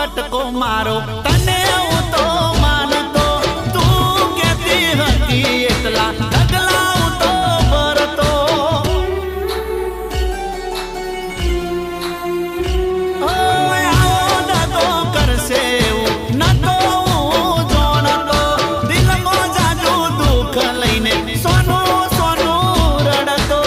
કટકો મારો તને હું તો માનતો તું કેતી હતી એટલા ડગલા હું તો ભરતો આવો કરશે એવું નતો હું જોણતો દિલમાં જાજુ દુઃખ લઈને સોનું સોનું રડતો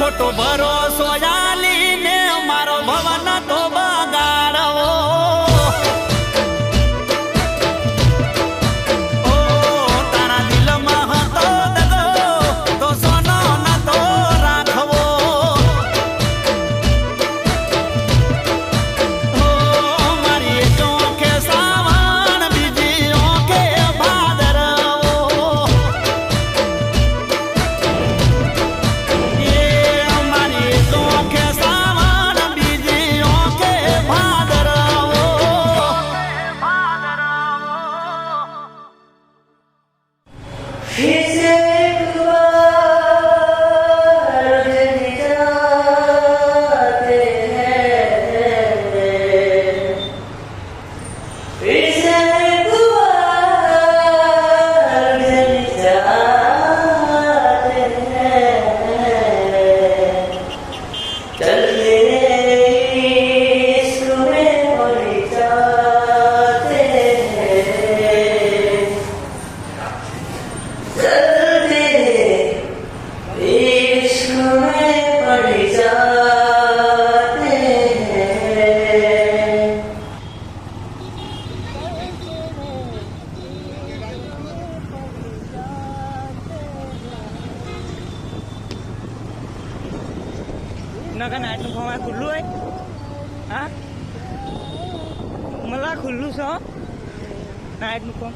ખોટો ભરોસો યાલીને મારો ભવન તો બગાડવો ઓ તારા દિલમાં હતો દગો તો સોનો નતો રાખવો ઓ મારી એક ઓંખે સાવણ બીજી ઓંખે ભાદરવો નાઈટ નું ફોર્મ ખુલ્લું હોય હા मला ખુલ્લું છે નાઈટ નું ફોર્મ